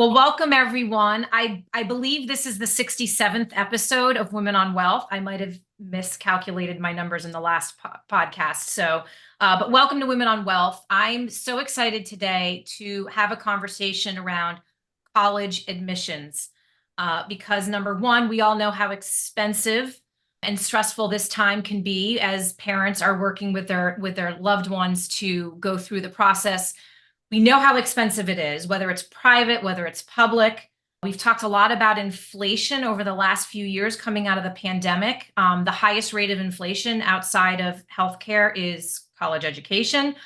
Well, welcome everyone. I believe this is the 67th episode of Women on Wealth. I might have miscalculated my numbers in the last podcast. But welcome to Women on Wealth. I'm so excited today to have a conversation around college admissions because number one, we all know how expensive and stressful this time can be as parents are working with their loved ones to go through the process. We know how expensive it is, whether it's private, whether it's public. We've talked a lot about inflation over the last few years coming out of the pandemic. The highest rate of inflation outside of healthcare is college education.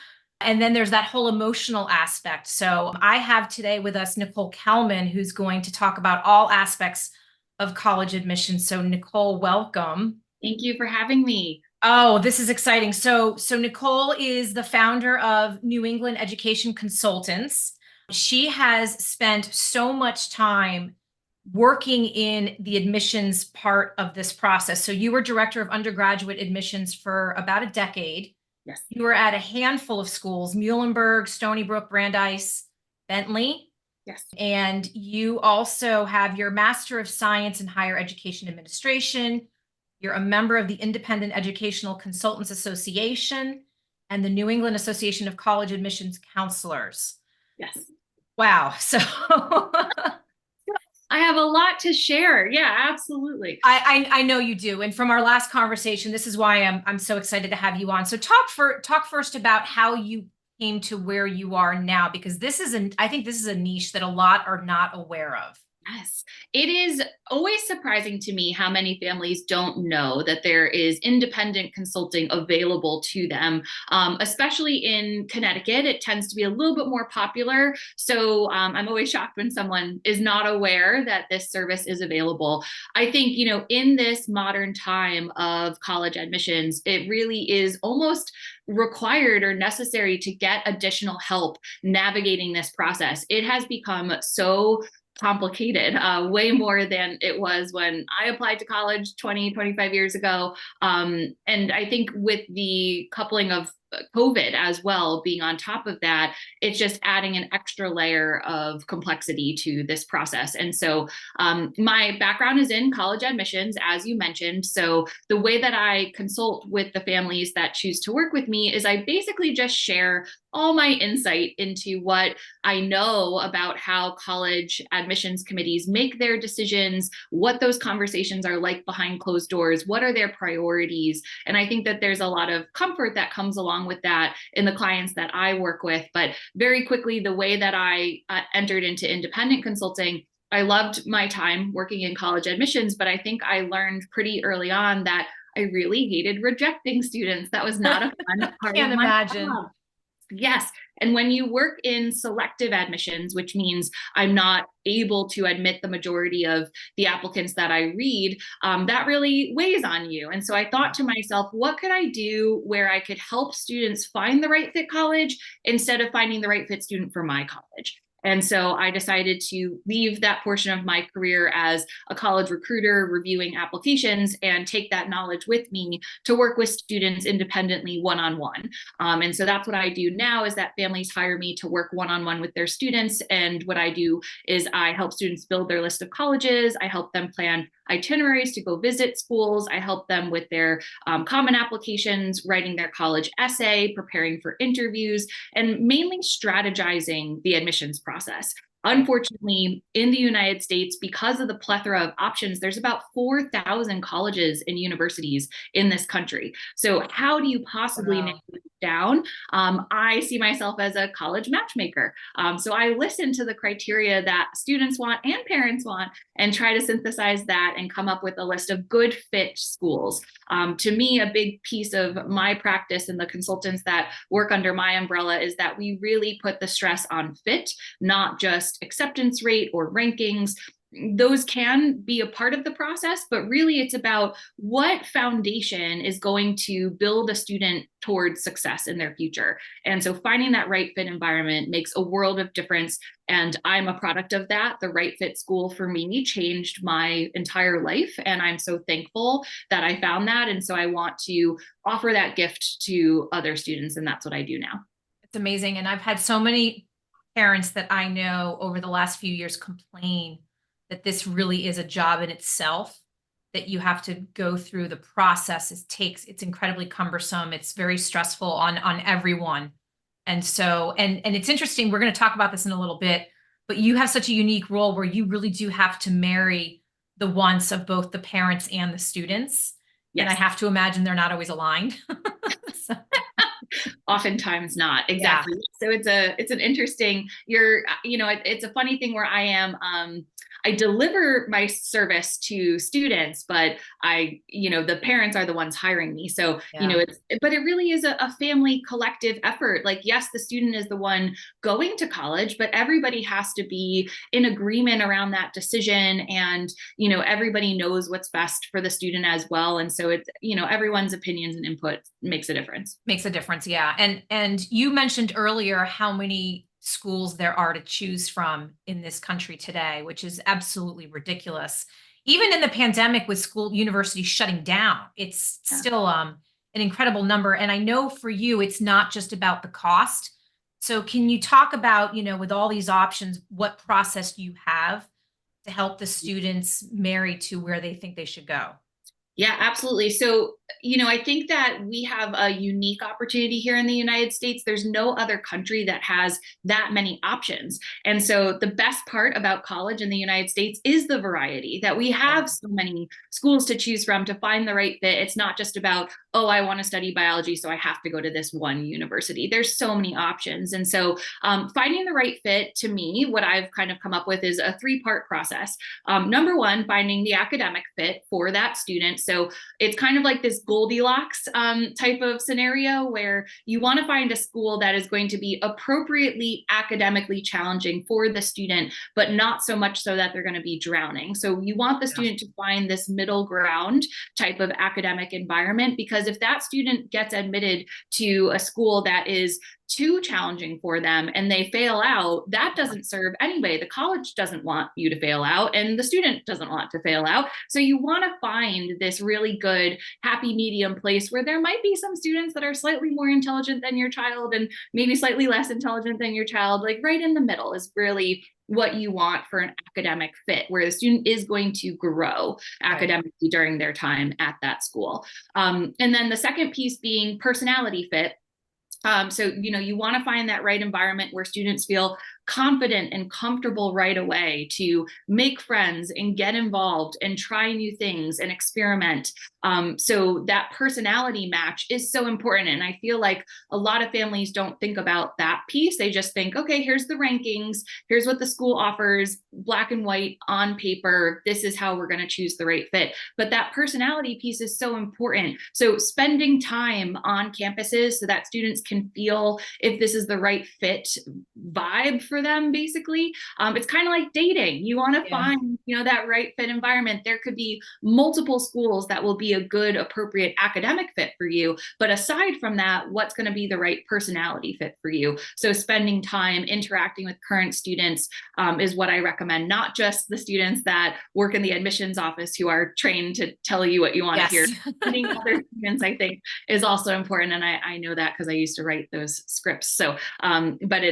And then there's that whole emotional aspect. So I have today with us Nicole Kelman, who's going to talk about all aspects of college admission. So Nicole, welcome. Thank you for having me. Oh, this is exciting. So Nicole is the founder of New England Education Consultants. She has spent so much time working in the admissions part of this process. So you were director of undergraduate admissions for about a decade. Yes. You were at a handful of schools, Muhlenberg, Stony Brook, Brandeis, Bentley. Yes. And you also have your Master of Science in Higher Education Administration. You're a member of the Independent Educational Consultants Association and the New England Association of College Admissions Counselors. Yes. Wow. So I have a lot to share. Yeah, absolutely. I know you do. And from our last conversation, this is why I'm so excited to have you on. So talk first about how you came to where you are now, because I think this is a niche that a lot are not aware of. Yes, it is always surprising to me how many families don't know that there is independent consulting available to them, especially in Connecticut. It tends to be a little bit more popular. So I'm always shocked when someone is not aware that this service is available. I think, in this modern time of college admissions, it really is almost required or necessary to get additional help navigating this process. It has become so complicated, way more than it was when I applied to college 25 years ago. And I think with the coupling of COVID as well, being on top of that, it's just adding an extra layer of complexity to this process. And so my background is in college admissions, as you mentioned. So the way that I consult with the families that choose to work with me is I basically just share all my insight into what I know about how college admissions committees make their decisions, what those conversations are like behind closed doors, what are their priorities. And I think that there's a lot of comfort that comes along with that in the clients that I work with. But very quickly, the way that I entered into independent consulting, I loved my time working in college admissions, but I think I learned pretty early on that I really hated rejecting students. That was not a fun part Can't of my imagine. job. Yes. And when you work in selective admissions, which means I'm not able to admit the majority of the applicants that I read, that really weighs on you. And so I thought to myself, what could I do where I could help students find the right fit college instead of finding the right fit student for my college? And so I decided to leave that portion of my career as a college recruiter reviewing applications and take that knowledge with me to work with students independently one-on-one. And so that's what I do now is that families hire me to work one-on-one with their students. And what I do is I help students build their list of colleges. I help them plan itineraries to go visit schools. I help them with their common applications, writing their college essay, preparing for interviews, and mainly strategizing the admissions process. Unfortunately, in the United States, because of the plethora of options, there's about 4,000 colleges and universities in this country. So how do you possibly narrow it down? I see myself as a college matchmaker. So I listen to the criteria that students want and parents want and try to synthesize that and come up with a list of good fit schools. To me, a big piece of my practice and the consultants that work under my umbrella is that we really put the stress on fit, not just acceptance rate or rankings. Those can be a part of the process, but really it's about what foundation is going to build a student towards success in their future. And so finding that right fit environment makes a world of difference. And I'm a product of that. The right fit school for me changed my entire life. And I'm so thankful that I found that. And so I want to offer that gift to other students. And that's what I do now. It's amazing. And I've had so many parents that I know over the last few years complain that this really is a job in itself, that you have to go through the process. It's incredibly cumbersome. It's very stressful on everyone. And so, and it's interesting, we're going to talk about this in a little bit, but you have such a unique role where you really do have to marry the wants of both the parents and the students. And I Yes. have to imagine they're not always aligned. So, Oftentimes not. yeah. Exactly. So it's an interesting, it's a funny thing where I deliver my service to students, but the parents are the ones hiring me. So, Yeah. but it really is a family collective effort. Like, yes, the student is the one going to college, but everybody has to be in agreement around that decision. And, everybody knows what's best for the student as well. And so it's, everyone's opinions and input makes a difference. Makes a difference, yeah. And you mentioned earlier how many schools there are to choose from in this country today, which is absolutely ridiculous. Even in the pandemic with universities shutting down, it's Yeah. still an incredible number. And I know for you, it's not just about the cost. So can you talk about, with all these options, what process you have to help the students marry to where they think they should go? Yeah, absolutely. So, I think that we have a unique opportunity here in the United States. There's no other country that has that many options. And so, the best part about college in the United States is the variety that we have so many schools to choose from to find the right fit. It's not just about, oh, I want to study biology, so I have to go to this one university. There's so many options. And so, finding the right fit, to me, what I've kind of come up with is a three-part process. Number one, finding the academic fit for that student. So it's kind of like this Goldilocks type of scenario where you want to find a school that is going to be appropriately academically challenging for the student, but not so much so that they're going to be drowning. So you want the student to find this middle ground type of academic environment, because if that student gets admitted to a school that is too challenging for them and they fail out, that doesn't serve anybody. The college doesn't want you to fail out and the student doesn't want to fail out. So you want to find this really good happy medium place where there might be some students that are slightly more intelligent than your child and maybe slightly less intelligent than your child. Like right in the middle is really what you want for an academic fit, where the student is going to grow academically during their time at that school. And then the second piece being personality fit. So, you want to find that right environment where students feel confident and comfortable right away to make friends and get involved and try new things and experiment. So that personality match is so important. And I feel like a lot of families don't think about that piece. They just think, okay, here's the rankings. Here's what the school offers, black and white on paper. This is how we're going to choose the right fit. But that personality piece is so important. So spending time on campuses so that students can feel if this is the right fit vibe for them, basically. It's kind of like dating. You want to find, that right fit environment. There could be multiple schools that will be a good, appropriate academic fit for you. But aside from that, what's going to be the right personality fit for you? So spending time interacting with current students is what I recommend, not just the students that work in the admissions office who are trained to tell you what you want to hear. Meeting other students, I think, is also important. And I know that because I used to write those scripts. So, but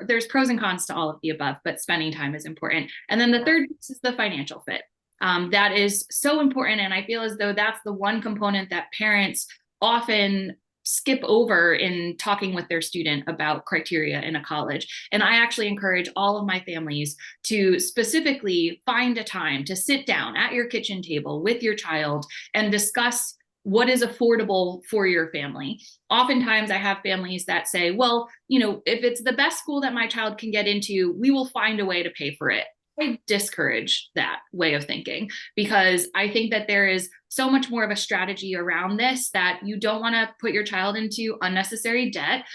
there's pros and cons to all of the above, but spending time is important. And then the third piece is the financial fit. That is so important. And I feel as though that's the one component that parents often skip over in talking with their student about criteria in a college. And I actually encourage all of my families to specifically find a time to sit down at your kitchen table with your child and discuss what is affordable for your family. Oftentimes I have families that say, well, if it's the best school that my child can get into, we will find a way to pay for it. I discourage that way of thinking because I think that there is so much more of a strategy around this, that you don't want to put your child into unnecessary debt.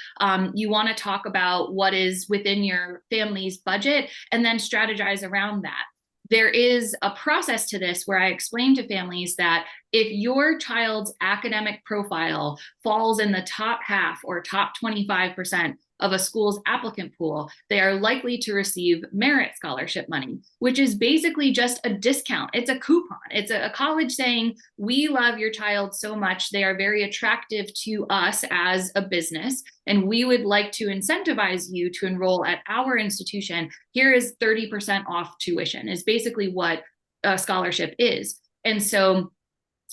You want to talk about what is within your family's budget and then strategize around that. There is a process to this where I explain to families that if your child's academic profile falls in the top half or top 25%, of a school's applicant pool, they are likely to receive merit scholarship money, which is basically just a discount. It's a coupon. It's a college saying, we love your child so much. They are very attractive to us as a business, and we would like to incentivize you to enroll at our institution. Here is 30% off tuition, is basically what a scholarship is. And so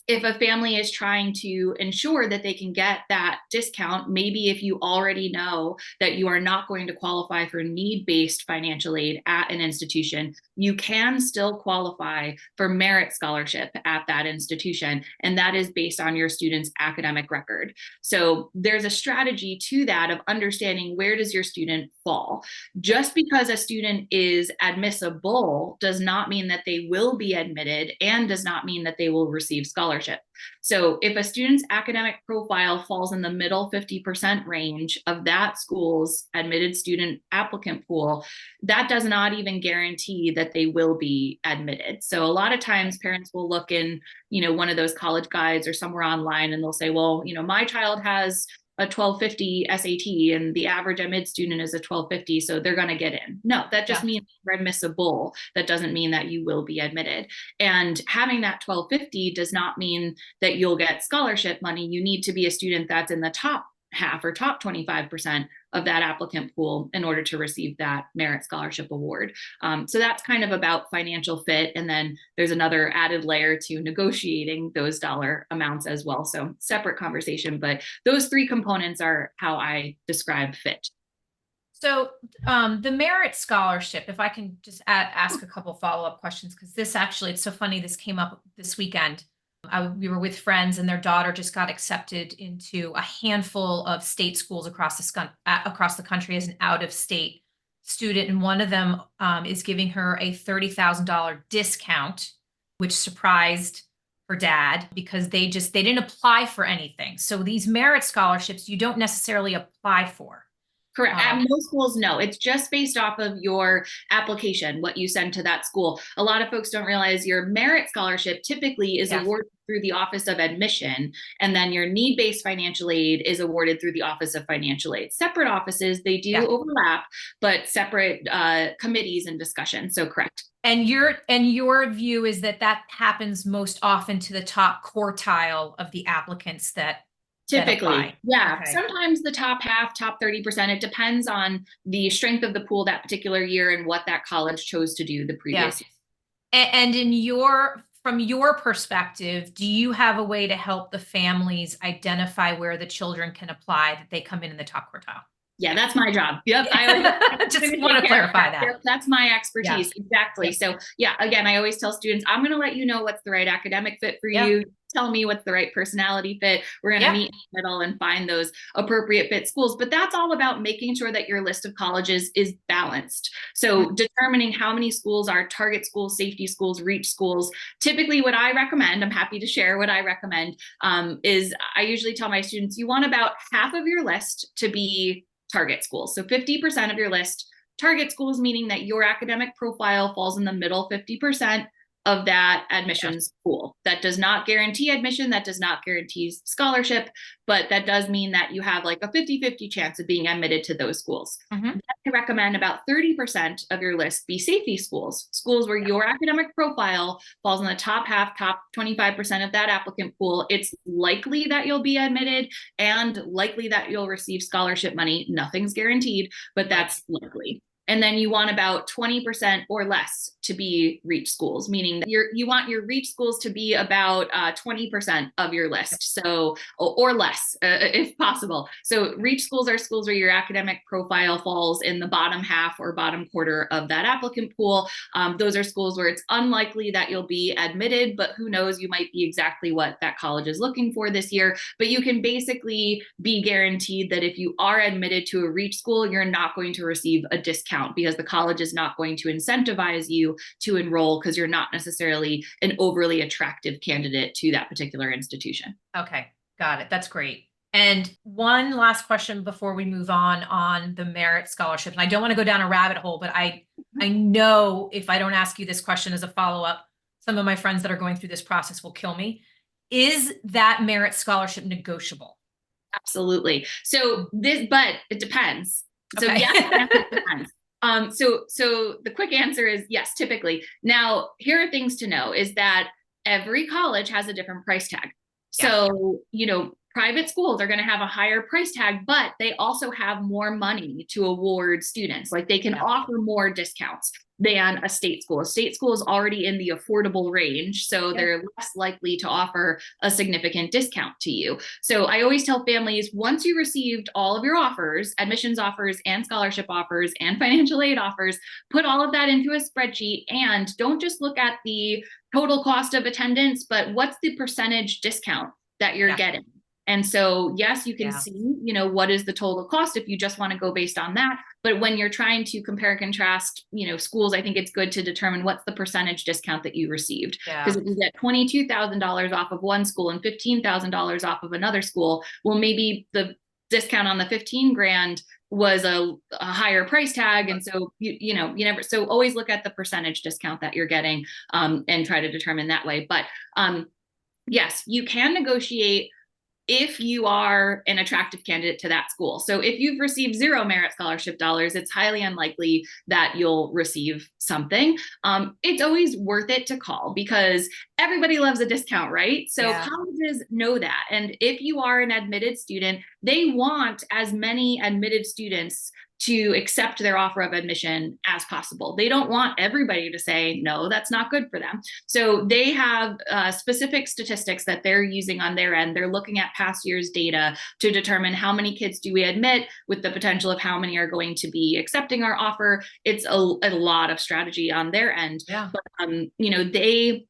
if a family is trying to ensure that they can get that discount, maybe if you already know that you are not going to qualify for need-based financial aid at an institution, you can still qualify for merit scholarship at that institution. And that is based on your student's academic record. So there's a strategy to that of understanding, where does your student fall? Just because a student is admissible does not mean that they will be admitted, and does not mean that they will receive scholarship. So if a student's academic profile falls in the middle 50% range of that school's admitted student applicant pool, that does not even guarantee that they will be admitted. So a lot of times parents will look in, one of those college guides or somewhere online, and they'll say, well, my child has a 1250 SAT and the average admit student is a 1250, so they're going to get in. No, that just means you're admissible. That doesn't mean that you will be admitted. And having that 1250 does not mean that you'll get scholarship money. You need to be a student that's in the top half or top 25% of that applicant pool in order to receive that merit scholarship award. So that's kind of about financial fit. And then there's another added layer to negotiating those dollar amounts as well. So separate conversation, but those three components are how I describe fit. So the merit scholarship, if I can just ask a couple follow-up questions, because this actually, it's so funny, this came up this weekend. We were with friends, and their daughter just got accepted into a handful of state schools across the country as an out-of-state student. And one of them is giving her a $30,000 discount, which surprised her dad, because they didn't apply for anything. So these merit scholarships, you don't necessarily apply for. Correct. At most schools, no. It's just based off of your application, what you send to that school. A lot of folks don't realize your merit scholarship typically is awarded through the Office of Admission, and then your need-based financial aid is awarded through the Office of Financial Aid. Separate offices, they do overlap, but separate committees and discussion. So correct. And your view is that happens most often to the top quartile of the applicants that typically, Okay. Sometimes the top half, top 30%. It depends on the strength of the pool that particular year and what that college chose to do the previous year. And from your perspective, do you have a way to help the families identify where the children can apply, that they come in the top quartile? Yeah, that's my job. Yep. I just want to clarify that. Yep, that's my expertise. Exactly. So again, I always tell students, I'm going to let you know what's the right academic fit for you. Tell me what's the right personality fit. We're going to meet in the middle and find those appropriate fit schools. But that's all about making sure that your list of colleges is balanced. So determining how many schools are target schools, safety schools, reach schools. Typically what I recommend, I'm happy to share what I recommend, is I usually tell my students, you want about half of your list to be target schools. So 50% of your list, target schools, meaning that your academic profile falls in the middle 50% of that admissions pool. That does not guarantee admission. That does not guarantee scholarship, but that does mean that you have like a 50-50 chance of being admitted to those schools. I recommend about 30% of your list be safety schools, schools where your academic profile falls in the top half, top 25% of that applicant pool. It's likely that you'll be admitted and likely that you'll receive scholarship money. Nothing's guaranteed, but that's likely. And then you want about 20% or less to be reach schools, meaning that you want your reach schools to be about 20% of your list, so or less if possible. So reach schools are schools where your academic profile falls in the bottom half or bottom quarter of that applicant pool. Those are schools where it's unlikely that you'll be admitted, but who knows, you might be exactly what that college is looking for this year. But you can basically be guaranteed that if you are admitted to a reach school, you're not going to receive a discount, because the college is not going to incentivize you to enroll because you're not necessarily an overly attractive candidate to that particular institution. Okay, got it. That's great. And one last question before we move on the merit scholarship. And I don't want to go down a rabbit hole, but I know if I don't ask you this question as a follow-up, some of my friends that are going through this process will kill me. Is that merit scholarship negotiable? Absolutely. So but it depends. So Okay. yes, and it depends. So the quick answer is yes, typically. Now, here are things to know is that every college has a different price tag. Yeah. So, private schools are going to have a higher price tag, but they also have more money to award students. Like they can Yeah. offer more discounts than a state school. A state school is already in the affordable range, so Yeah. they're less likely to offer a significant discount to you. So I always tell families, once you received all of your offers, admissions offers and scholarship offers and financial aid offers, put all of that into a spreadsheet and don't just look at the total cost of attendance, but what's the percentage discount that you're Yeah. getting? And so, yes, you can Yeah. see, what is the total cost if you just want to go based on that. But when you're trying to compare and contrast, schools, I think it's good to determine what's the percentage discount that you received. Because if you get $22,000 off of one school and $15,000 off of another school, well, maybe the discount on the 15 grand was a higher price tag. And so, you never, so always look at the percentage discount that you're getting and try to determine that way. But yes, you can negotiate if you are an attractive candidate to that school. So if you've received 0 merit scholarship dollars, it's highly unlikely that you'll receive something. It's always worth it to call because everybody loves a discount, right? So colleges know that. And if you are an admitted student, they want as many admitted students to accept their offer of admission as possible. They don't want everybody to say, no, that's not good for them. So they have specific statistics that they're using on their end. They're looking at past year's data to determine how many kids do we admit with the potential of how many are going to be accepting our offer. It's a lot of strategy on their end. Yeah. But, they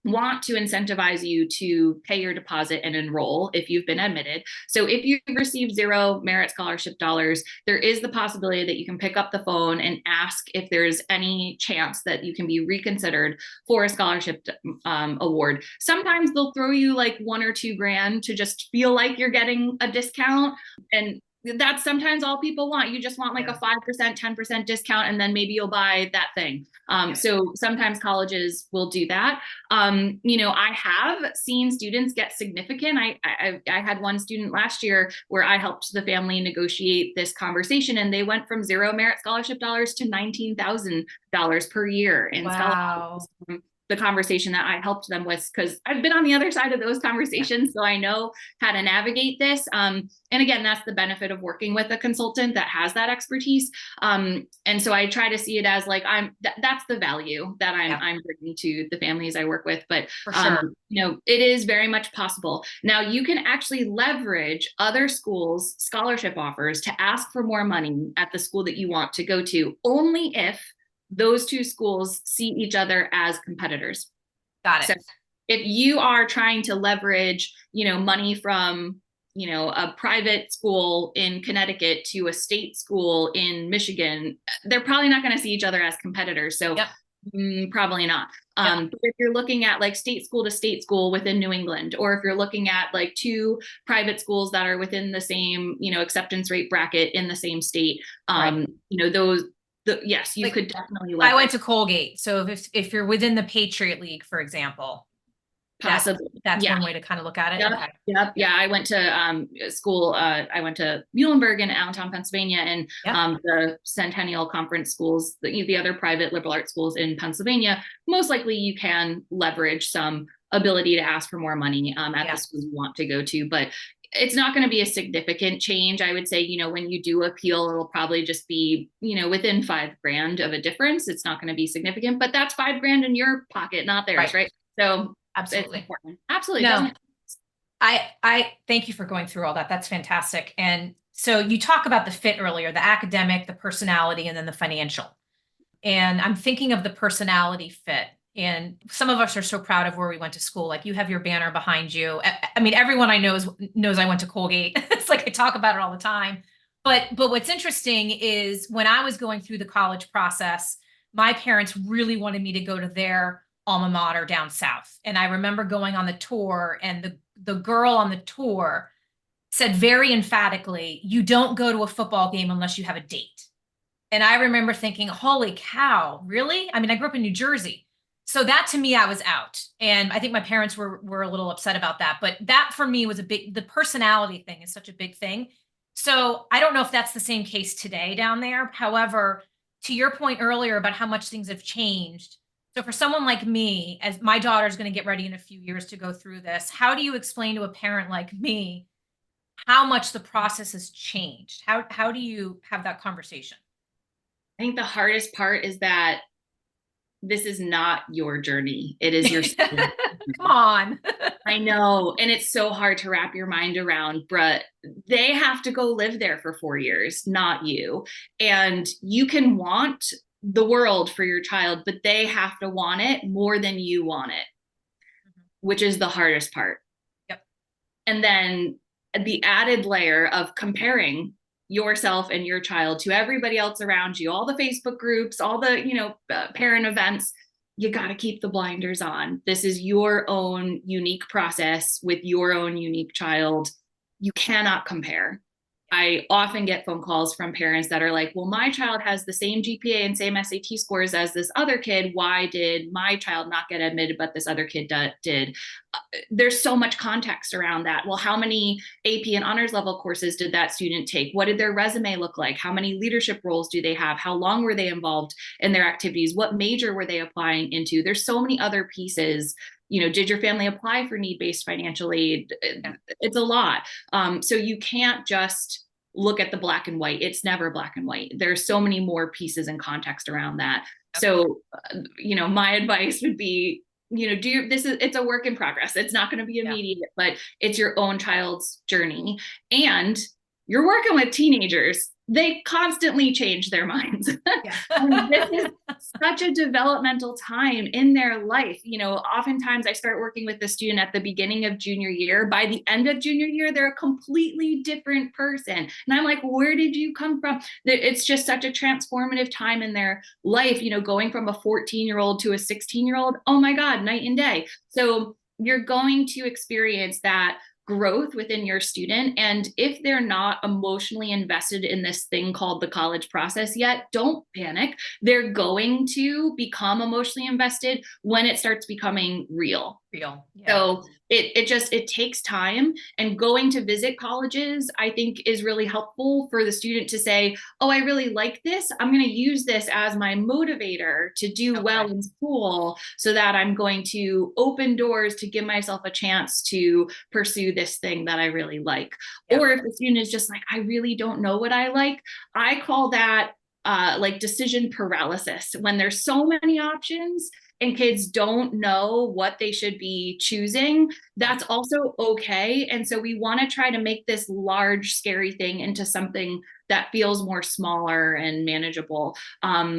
want to incentivize you to pay your deposit and enroll if you've been admitted. So if you've received 0 merit scholarship dollars, there is the possibility that you can pick up the phone and ask if there's any chance that you can be reconsidered for a scholarship award. Sometimes they'll throw you like 1 or 2 grand to just feel like you're getting a discount. And that's sometimes all people want. You just want like a 5%, 10% discount, and then maybe you'll buy that thing. So sometimes colleges will do that. I have seen students get significant. I had one student last year where I helped the family negotiate this conversation, and they went from 0 merit scholarship dollars to $19,000 per year in scholarships. The conversation that I helped them with, because I've been on the other side of those conversations, so I know how to navigate this. And again, that's the benefit of working with a consultant that has that expertise. And so I try to see it as like that's the value that I'm bringing to the families I work with. But for sure, it is very much possible. Now you can actually leverage other schools' scholarship offers to ask for more money at the school that you want to go to, only if those 2 schools see each other as competitors. Got it. So if you are trying to leverage, money from, a private school in Connecticut to a state school in Michigan, they're probably not going to see each other as competitors. So probably not. But if you're looking at like state school to state school within New England, or if you're looking at like 2 private schools that are within the same, acceptance rate bracket in the same state, those. Yes, you could definitely leverage. I went to Colgate. So if you're within the Patriot League, for example, possibly that's one way to kind of look at it. Yep. Okay. Yep. Yeah. I went to school. I went to Muhlenberg in Allentown, Pennsylvania, and the Centennial Conference schools, the other private liberal arts schools in Pennsylvania. Most likely you can leverage some ability to ask for more money at the school you want to go to, but it's not going to be a significant change. I would say, when you do appeal, it'll probably just be, within $5 grand of a difference. It's not going to be significant, but that's $5 grand in your pocket, not theirs. Right. So absolutely. it's important. Absolutely. No, I thank you for going through all that. That's fantastic. And so you talk about the fit earlier, the academic, the personality, and then the financial. And I'm thinking of the personality fit. And some of us are so proud of where we went to school. Like you have your banner behind you. I mean, everyone I know knows I went to Colgate. It's like I talk about it all the time. But what's interesting is when I was going through the college process, my parents really wanted me to go to their alma mater down south. And I remember going on the tour, and the girl on the tour said very emphatically, "You don't go to a football game unless you have a date." And I remember thinking, holy cow, really? I mean, I grew up in New Jersey. So that to me, I was out. And I think my parents were a little upset about that. But that for me was the personality thing is such a big thing. So I don't know if that's the same case today down there. However, to your point earlier about how much things have changed. So for someone like me, as my daughter's going to get ready in a few years to go through this, how do you explain to a parent like me how much the process has changed? How do you have that conversation? I think the hardest part is that this is not your journey. It is your student. Come on. I know. And it's so hard to wrap your mind around, but they have to go live there for 4 years, not you. And you can want the world for your child, but they have to want it more than you want it, which is the hardest part. Yep. And then the added layer of comparing yourself and your child to everybody else around you, all the Facebook groups, all the, parent events, you got to keep the blinders on. This is your own unique process with your own unique child. You cannot compare. I often get phone calls from parents that are like, well, my child has the same GPA and same SAT scores as this other kid. Why did my child not get admitted, but this other kid did? There's so much context around that. Well, how many AP and honors level courses did that student take? What did their resume look like? How many leadership roles do they have? How long were they involved in their activities? What major were they applying into? There's so many other pieces. Did your family apply for need-based financial aid? It's a lot. So you can't just look at the black and white. It's never black and white. There's so many more pieces and context around that. So, my advice would be, it's a work in progress. It's not going to be immediate, but it's your own child's journey. And you're working with teenagers. They constantly change their minds. This is such a developmental time in their life. Oftentimes I start working with the student at the beginning of junior year. By the end of junior year, they're a completely different person. And I'm like, where did you come from? It's just such a transformative time in their life, going from a 14-year-old to a 16-year-old. Oh my God, night and day. So you're going to experience that growth within your student. And if they're not emotionally invested in this thing called the college process yet, don't panic. They're going to become emotionally invested when it starts becoming real. Yeah. So it takes time, and going to visit colleges, I think, is really helpful for the student to say, oh, I really like this. I'm going to use this as my motivator to do well in school, so that I'm going to open doors to give myself a chance to pursue this thing that I really like. Or if the student is just like, I really don't know what I like, I call that like decision paralysis. When there's so many options and kids don't know what they should be choosing, that's also okay. And so we want to try to make this large, scary thing into something that feels more smaller and manageable.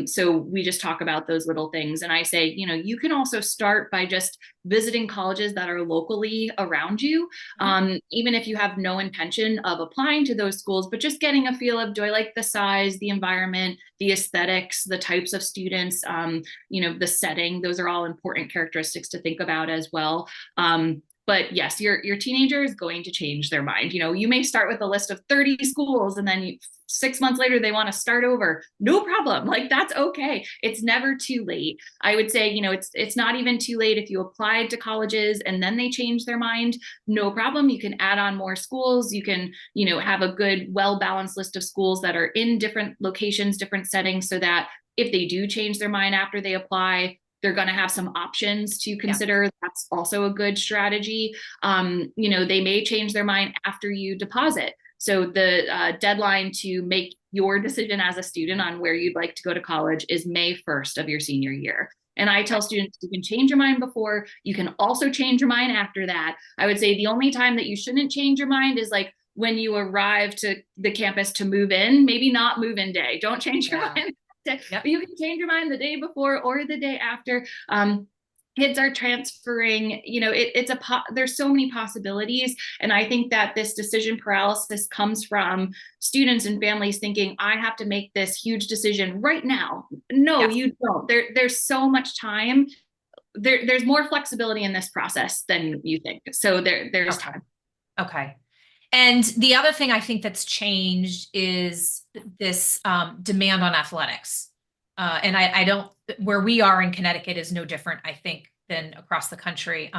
So we just talk about those little things. And I say, you can also start by just visiting colleges that are locally around you, even if you have no intention of applying to those schools, but just getting a feel of, do I like the size, the environment, the aesthetics, the types of students, the setting. Those are all important characteristics to think about as well. But yes, your teenager is going to change their mind. You may start with a list of 30 schools, and then 6 months later, they want to start over. No problem. Like, that's okay. It's never too late. I would say, it's not even too late if you applied to colleges and then they change their mind. No problem. You can add on more schools. You can, have a good, well-balanced list of schools that are in different locations, different settings, so that if they do change their mind after they apply, they're going to have some options to consider. That's also a good strategy. They may change their mind after you deposit. So the deadline to make your decision as a student on where you'd like to go to college is May 1st of your senior year. And I tell students, you can change your mind before, you can also change your mind after that. I would say the only time that you shouldn't change your mind is like when you arrive to the campus to move in, maybe not move in day. Don't change your mind. But you can change your mind the day before or the day after. Kids are transferring, there's so many possibilities. And I think that this decision paralysis comes from students and families thinking, I have to make this huge decision right now. No, you don't. There's so much time. There's more flexibility in this process than you think. So there's time. Okay. And the other thing I think that's changed is this demand on athletics. And I don't, where we are in Connecticut is no different, I think, than across the country.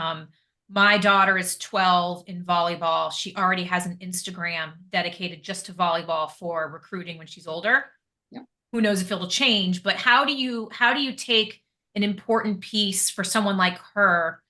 My daughter is 12 in volleyball. She already has an Instagram dedicated just to volleyball for recruiting when she's older. Yep. Who knows if it'll change, but how do you take an important piece for someone like her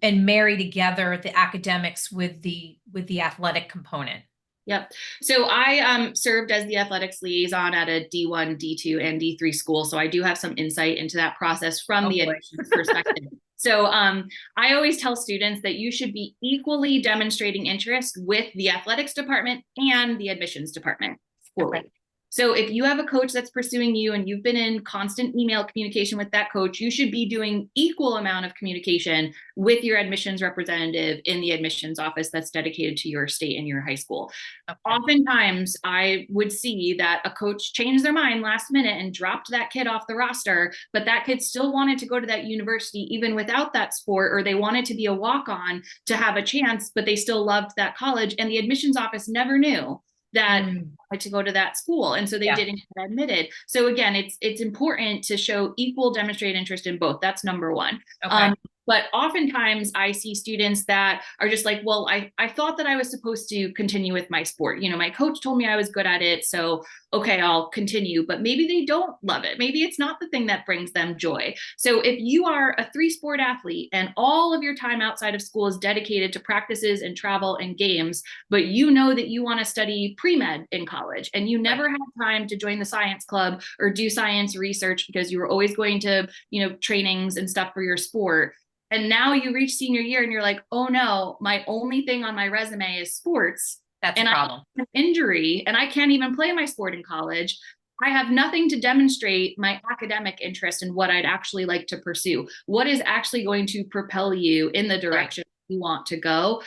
and marry together the academics with the athletic component? Yep. So I served as the athletics liaison at a D1, D2, and D3 school. So I do have some insight into that process from the admissions perspective. So I always tell students that you should be equally demonstrating interest with the athletics department and the admissions department fully. Okay. So if you have a coach that's pursuing you and you've been in constant email communication with that coach, you should be doing equal amount of communication with your admissions representative in the admissions office that's dedicated to your state and your high school. Okay. Oftentimes I would see that a coach changed their mind last minute and dropped that kid off the roster, but that kid still wanted to go to that university even without that sport, or they wanted to be a walk-on to have a chance, but they still loved that college. And the admissions office never knew that wanted to go to that school. And so they didn't get admitted. So again, it's important to show equal demonstrated interest in both. That's number one. Okay. But oftentimes I see students that are just like, well, I thought that I was supposed to continue with my sport. You know, my coach told me I was good at it. So, okay, I'll continue, but maybe they don't love it. Maybe it's not the thing that brings them joy. So if you are a 3-sport athlete and all of your time outside of school is dedicated to practices and travel and games, but you know that you want to study pre-med in college and you never had time to join the science club or do science research because you were always going to, you know, trainings and stuff for your sport. And now you reach senior year and you're like, oh no, my only thing on my resume is sports. That's a problem. I have an injury and I can't even play my sport in college. I have nothing to demonstrate my academic interest in what I'd actually like to pursue. What is actually going to propel you in the direction you want to go?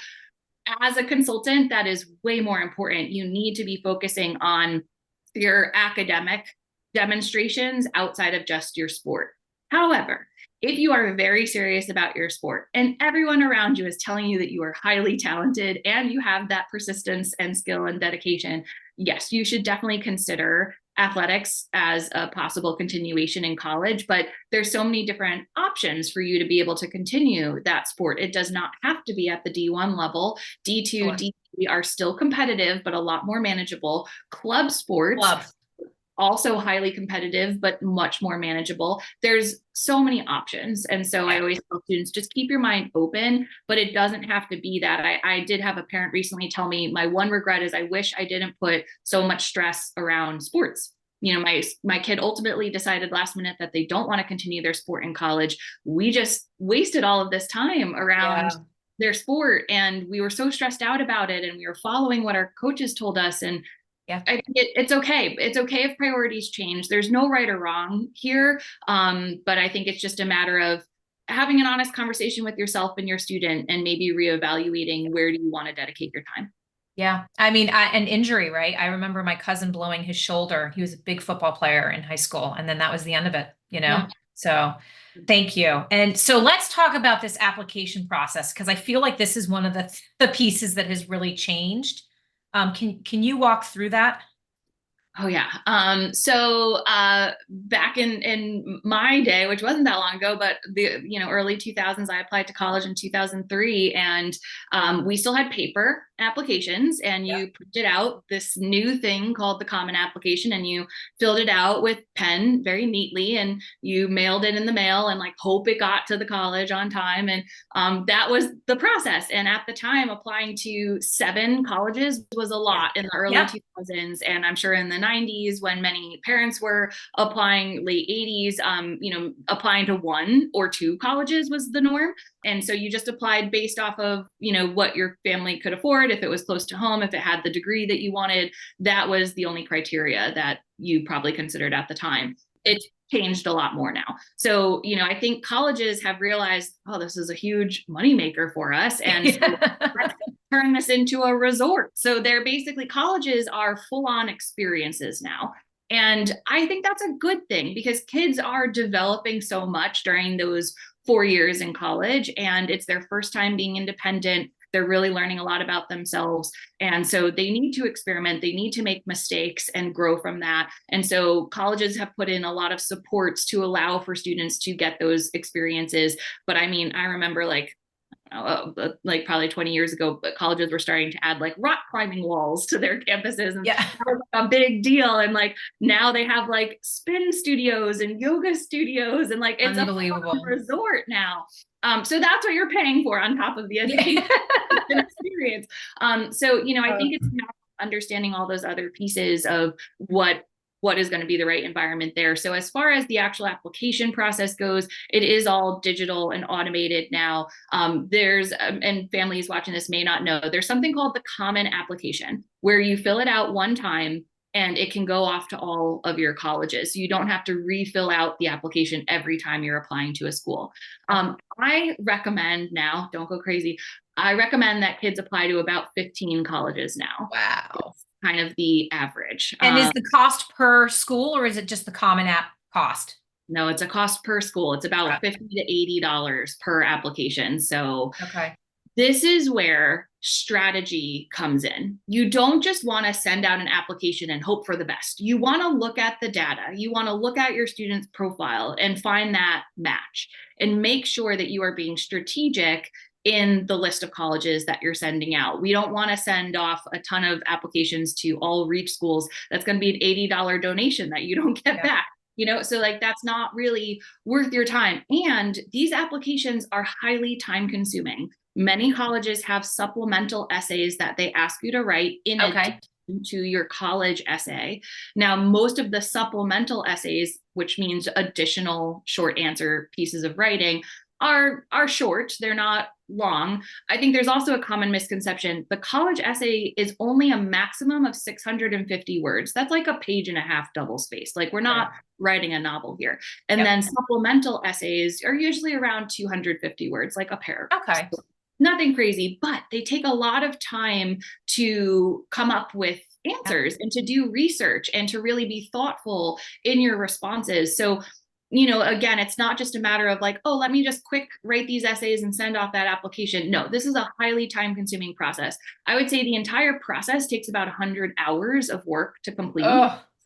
As a consultant, that is way more important. You need to be focusing on your academic demonstrations outside of just your sport. However, if you are very serious about your sport and everyone around you is telling you that you are highly talented and you have that persistence and skill and dedication, yes, you should definitely consider athletics as a possible continuation in college, but there's so many different options for you to be able to continue that sport. It does not have to be at the D1 level. D2, sure. D3 are still competitive, but a lot more manageable. Club sports. Also highly competitive, but much more manageable. There's so many options. And so I always tell students, just keep your mind open, but it doesn't have to be that. I did have a parent recently tell me, my one regret is I wish I didn't put so much stress around sports. You know, my kid ultimately decided last minute that they don't want to continue their sport in college. We just wasted all of this time around their sport and we were so stressed out about it and we were following what our coaches told us. And I think it's okay. It's okay if priorities change. There's no right or wrong here. But I think it's just a matter of having an honest conversation with yourself and your student and maybe reevaluating where do you want to dedicate your time. Yeah. I mean, an injury, right? I remember my cousin blowing his shoulder. He was a big football player in high school. And then that was the end of it, you know? Yeah. So thank you. And so let's talk about this application process, because I feel like this is one of the pieces that has really changed. Can you walk through that? Oh yeah. So back in my day, which wasn't that long ago, but the early 2000s, I applied to college in 2003, and we still had paper applications, and you printed out this new thing called the Common Application, and you filled it out with pen very neatly, and you mailed it in the mail, and like hope it got to the college on time, and that was the process. And at the time, applying to 7 colleges was a lot in the early 2000s, and I'm sure in the 90s when many parents were applying, late 80s, applying to 1 or 2 colleges was the norm. And so you just applied based off of, what your family could afford. If it was close to home, if it had the degree that you wanted, that was the only criteria that you probably considered at the time. It's changed a lot more now. So, I think colleges have realized, oh, this is a huge moneymaker for us. And so let's turn this into a resort. So they're basically, colleges are full-on experiences now. And I think that's a good thing because kids are developing so much during those 4 years in college, and it's their first time being independent. They're really learning a lot about themselves. And so they need to experiment. They need to make mistakes and grow from that. And so colleges have put in a lot of supports to allow for students to get those experiences. But I mean, I remember like probably 20 years ago, but colleges were starting to add like rock climbing walls to their campuses, and Yeah. that was a big deal. And like now they have like spin studios and yoga studios, and like it's a fun resort now. So that's what you're paying for on top of the education experience. So, you know, I think it's about understanding all those other pieces of what is going to be the right environment there. So as far as the actual application process goes, it is all digital and automated now. There's, and families watching this may not know, there's something called the common application, where you fill it out one time and it can go off to all of your colleges. So you don't have to refill out the application every time you're applying to a school. I recommend now, don't go crazy, I recommend that kids apply to about 15 colleges now. Wow. It's kind of the average. And is the cost per school, or is it just the common app cost? No, it's a cost per school. It's about $50 to $80 per application. So this is where strategy comes in. You don't just want to send out an application and hope for the best. You want to look at the data. You want to look at your student's profile and find that match and make sure that you are being strategic in the list of colleges that you're sending out. We don't want to send off a ton of applications to all reach schools. That's going to be an $80 donation that you don't get back. You know, so like that's not really worth your time. And these applications are highly time consuming. Many colleges have supplemental essays that they ask you to write in addition to your college essay. Now, most of the supplemental essays, which means additional short answer pieces of writing, are short. They're not long. I think there's also a common misconception. The college essay is only a maximum of 650 words. That's like a page and a half double spaced. Like we're not writing a novel here. And then supplemental essays are usually around 250 words, like a paragraph. So nothing crazy, but they take a lot of time to come up with answers and to do research and to really be thoughtful in your responses. So, you know, again, it's not just a matter of like, oh, let me just quick write these essays and send off that application. No, this is a highly time consuming process. I would say the entire process takes about 100 hours of work to complete.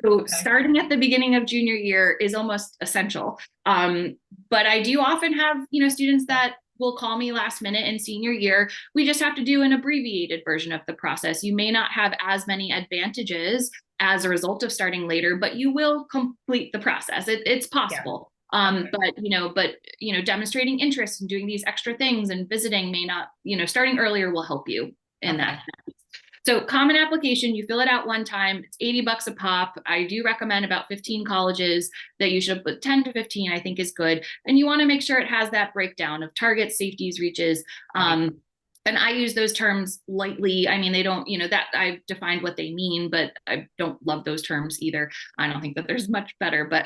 So starting at the beginning of junior year is almost essential. But I do often have, you know, students that will call me last minute in senior year. We just have to do an abbreviated version of the process. You may not have as many advantages as a result of starting later, but you will complete the process. It's possible. But demonstrating interest in doing these extra things and visiting may not, you know, starting earlier will help you in that. So common application, you fill it out one time, it's $80 a pop. I do recommend about 15 colleges that you should put 10 to 15, I think is good. And you want to make sure it has that breakdown of targets, safeties, reaches. And I use those terms lightly. I mean, they don't, you know, that I've defined what they mean, but I don't love those terms either. I don't think that there's much better, but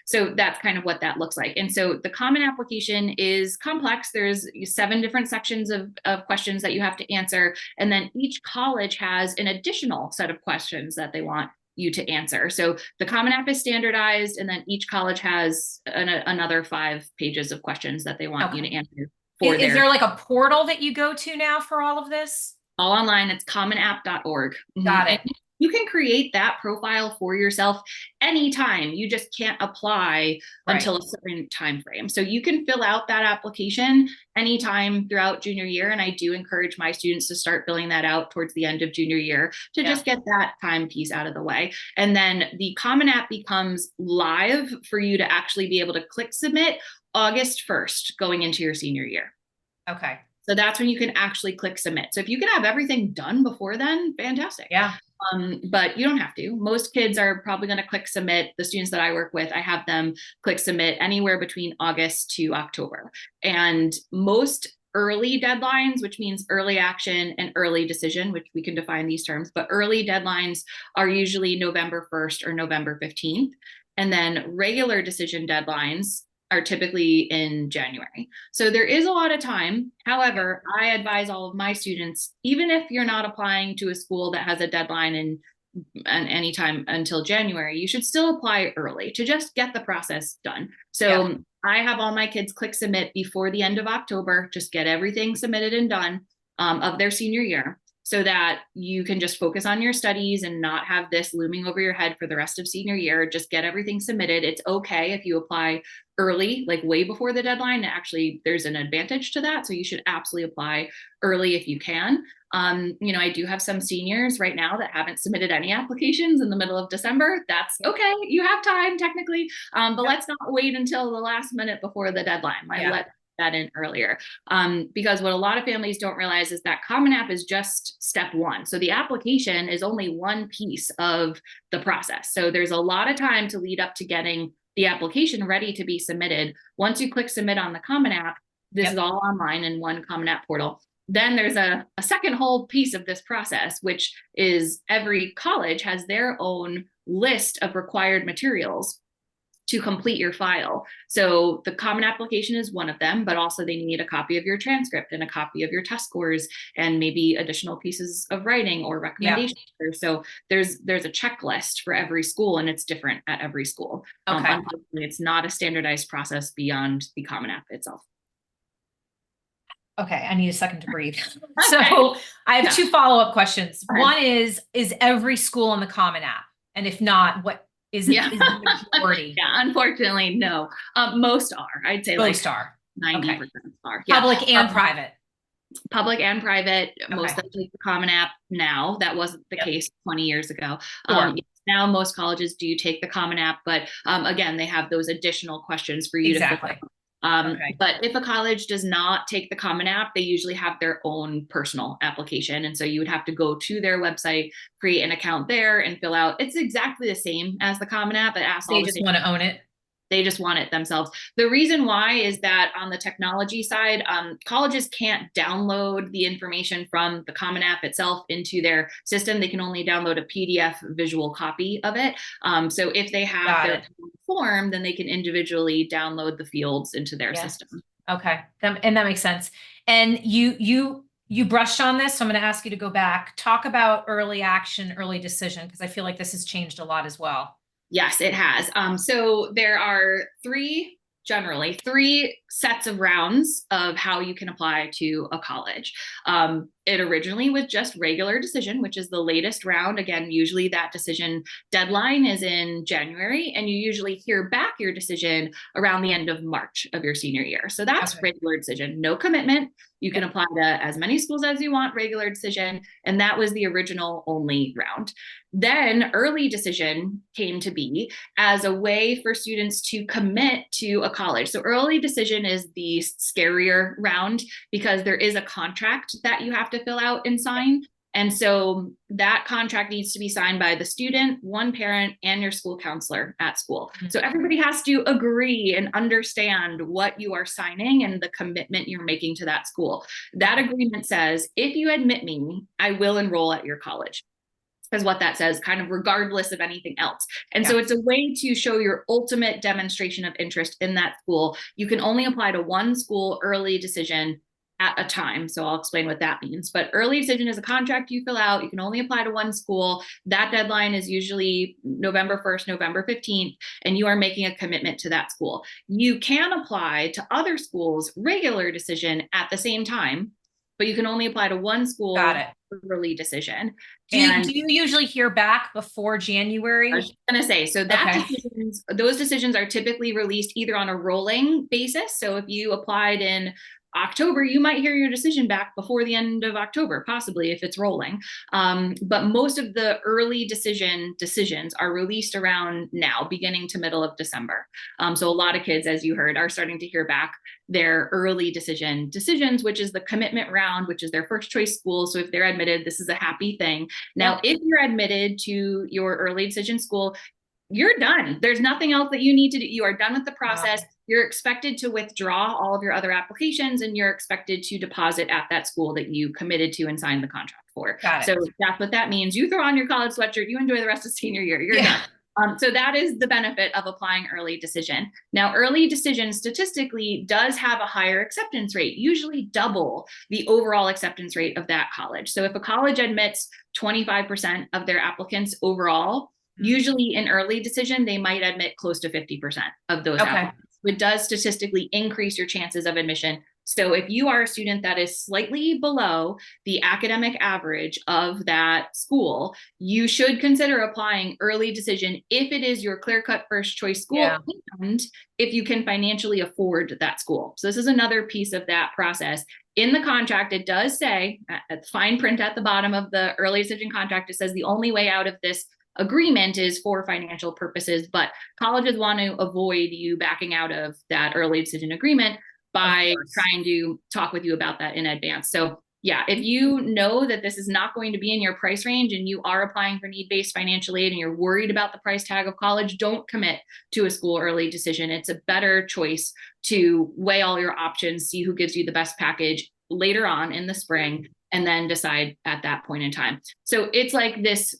so that's kind of what that looks like. And so the common application is complex. There's 7 different sections of questions that you have to answer. And then each college has an additional set of questions that they want you to answer. So the Common App is standardized, and then each college has another 5 pages of questions that they want you to answer. Is there like a portal that you go to now for all of this? All online. It's commonapp.org. Got it. And you can create that profile for yourself anytime. You just can't apply until a certain time frame. So you can fill out that application anytime throughout junior year. And I do encourage my students to start filling that out towards the end of junior year to just get that time piece out of the way. And then the Common App becomes live for you to actually be able to click submit August 1st going into your senior year. Okay. So that's when you can actually click submit. So if you can have everything done before then, fantastic. But you don't have to. Most kids are probably going to click submit. The students that I work with, I have them click submit anywhere between August to October. And most early deadlines, which means early action and early decision, which we can define these terms, but early deadlines are usually November 1st or November 15th. And then regular decision deadlines are typically in January. So there is a lot of time. However, I advise all of my students, even if you're not applying to a school that has a deadline and any time until January, you should still apply early to just get the process done. So I have all my kids click submit before the end of October, just get everything submitted and done of their senior year. so that you can just focus on your studies and not have this looming over your head for the rest of senior year. Just get everything submitted. It's okay if you apply early, like way before the deadline. Actually, there's an advantage to that. So you should absolutely apply early if you can. I do have some seniors right now that haven't submitted any applications in the middle of December. That's okay. You have time technically, but let's not wait until the last minute before the deadline. Let that in earlier, because what a lot of families don't realize is that Common App is just step one. So the application is only one piece of the process. So there's a lot of time to lead up to getting the application ready to be submitted. Once you click submit on the Common App, this is all online in one Common App portal. Then there's a second whole piece of this process, which is every college has their own list of required materials to complete your file. So the Common Application is one of them, but also they need a copy of your transcript and a copy of your test scores and maybe additional pieces of writing or recommendations. So there's a checklist for every school, and it's different at every school. Unfortunately, it's not a standardized process beyond the Common App itself. Okay, I need a second to breathe. So I have two follow-up questions. One is every school on the Common App? And if not, what is it? Is the majority? Unfortunately, no. Most are. I'd say most are. 90% are. Public and private. Public and private. Most of the Common App now. That wasn't the case 20 years ago. Now most colleges do take the Common App, but again, they have those additional questions for you to fill out. But if a college does not take the Common App, they usually have their own personal application. And so you would have to go to their website, create an account there and fill out. It's exactly the same as the Common App. They just want to own it. They just want it themselves. The reason why is that on the technology side, colleges can't download the information from the Common App itself into their system. They can only download a PDF visual copy of it. So if they have their form, then they can individually download the fields into their system. Okay, and that makes sense. And you brushed on this, so I'm going to ask you to go back. Talk about early action, early decision, because I feel like this has changed a lot as well. Yes, it has. So there are generally three sets of rounds of how you can apply to a college. It originally was just regular decision, which is the latest round. Again, usually that decision deadline is in January, and you usually hear back your decision around the end of March of your senior year. So that's regular decision, no commitment. You can apply to as many schools as you want, regular decision. And that was the original only round. Then early decision came to be as a way for students to commit to a college. So early decision is the scarier round because there is a contract that you have to fill out and sign. And so that contract needs to be signed by the student, one parent, and your school counselor at school. So everybody has to agree and understand what you are signing and the commitment you're making to that school. That agreement says, if you admit me, I will enroll at your college. Is what that says, kind of regardless of anything else. And so it's a way to show your ultimate demonstration of interest in that school. You can only apply to one school early decision at a time. So I'll explain what that means. But early decision is a contract you fill out. You can only apply to one school. That deadline is usually November 1st, November 15th, and you are making a commitment to that school. You can apply to other schools' regular decision at the same time, but you can only apply to one school early decision. Do you usually hear back before January? I was just going to say, so that those decisions are typically released either on a rolling basis. So if you applied in October, you might hear your decision back before the end of October, possibly if it's rolling. But most of the early decisions are released around now, beginning to middle of December. So a lot of kids, as you heard, are starting to hear back their early decisions, which is the commitment round, which is their first choice school. So if they're admitted, this is a happy thing. Now, if you're admitted to your early decision school, you're done. There's nothing else that you need to do. You are done with the process. You're expected to withdraw all of your other applications, and you're expected to deposit at that school that you committed to and signed the contract for. So that's what that means. You throw on your college sweatshirt, you enjoy the rest of senior year, you're done. So that is the benefit of applying early decision. Now, early decision statistically does have a higher acceptance rate, usually double the overall acceptance rate of that college. So if a college admits 25% of their applicants overall, usually in early decision, they might admit close to 50% of those applicants. It does statistically increase your chances of admission So if you are a student that is slightly below the academic average of that school, you should consider applying early decision if it is your clear-cut first choice school, and if you can financially afford that school. So this is another piece of that process. In the contract, it does say, at fine print at the bottom of the early decision contract, it says the only way out of this agreement is for financial purposes, but colleges want to avoid you backing out of that early decision agreement by trying to talk with you about that in advance. So yeah, if you know that this is not going to be in your price range and you are applying for need-based financial aid and you're worried about the price tag of college, don't commit to a school early decision. It's a better choice to weigh all your options, see who gives you the best package later on in the spring, and then decide at that point in time. So it's like this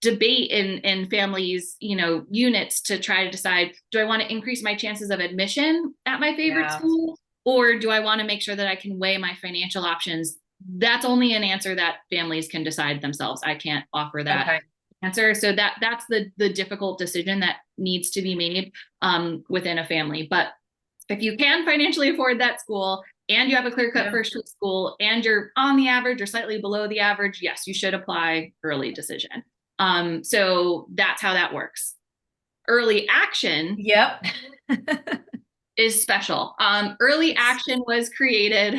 debate in families, units to try to decide, do I want to increase my chances of admission at my favorite school? Or do I want to make sure that I can weigh my financial options? That's only an answer that families can decide themselves. I can't offer that answer. So that's the difficult decision that needs to be made within a family. But if you can financially afford that school and you have a clear-cut first choice school and you're on the average or slightly below the average, yes, you should apply early decision. So that's how that works. Early action is special. Early action was created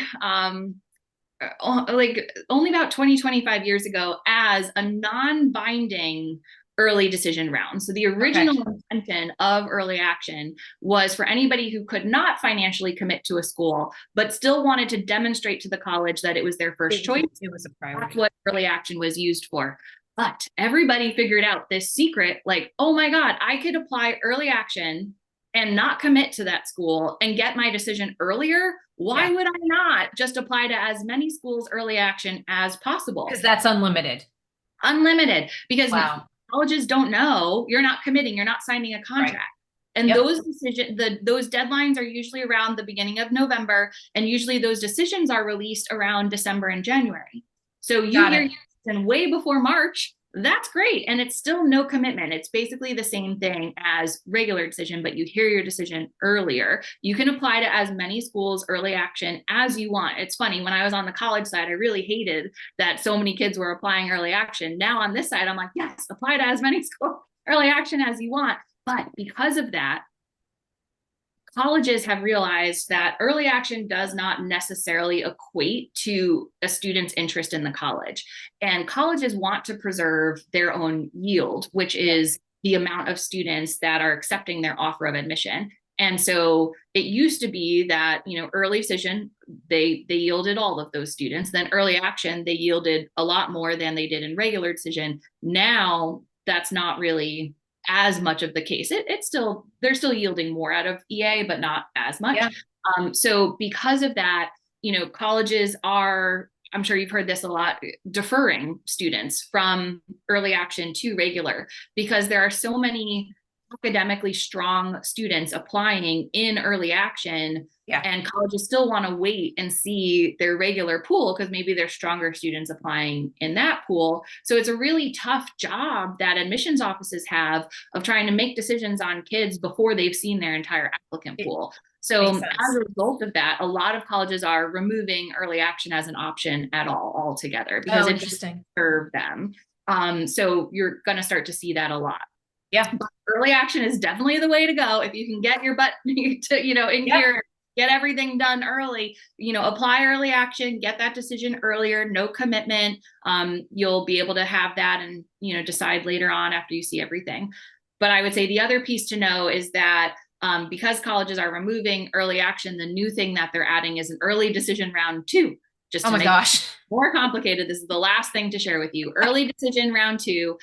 like only about 25 years ago as a non-binding early decision round. So the original intention of early action was for anybody who could not financially commit to a school, but still wanted to demonstrate to the college that it was their first choice. It was a priority. That's what early action was used for. But everybody figured out this secret, like, oh my God, I could apply early action and not commit to that school and get my decision earlier. Why would I not just apply to as many schools early action as possible? Because that's unlimited. Unlimited. Because colleges don't know, you're not committing, you're not signing a contract. And those those deadlines are usually around the beginning of November, and usually those decisions are released around December and January. So you hear and way before March, that's great. And it's still no commitment. It's basically the same thing as regular decision, but you hear your decision earlier. You can apply to as many schools early action as you want. It's funny, when I was on the college side, I really hated that so many kids were applying early action. Now on this side, I'm like, yes, apply to as many schools early action as you want. But because of that, colleges have realized that early action does not necessarily equate to a student's interest in the college. And colleges want to preserve their own yield, which is the amount of students that are accepting their offer of admission. And so it used to be that, early decision, they yielded all of those students. Then early action, they yielded a lot more than they did in regular decision. Now that's not really as much of the case. They're still yielding more out of EA, but not as much. So because of that, colleges are, I'm sure you've heard this a lot, deferring students from early action to regular, because there are so many academically strong students applying in early action, and colleges still want to wait and see their regular pool because maybe there's stronger students applying in that pool. So it's a really tough job that admissions offices have of trying to make decisions on kids before they've seen their entire applicant pool. So as a result of that, a lot of colleges are removing early action as an option at all altogether, because it just serves them. So you're going to start to see that a lot. But early action is definitely the way to go. If you can get your butt to, in here, get everything done early, apply early action, get that decision earlier, no commitment. You'll be able to have that and, decide later on after you see everything. But I would say the other piece to know is that because colleges are removing early action, the new thing that they're adding is an early decision round 2. Just to make it more complicated, this is the last thing to share with you. Early decision round 2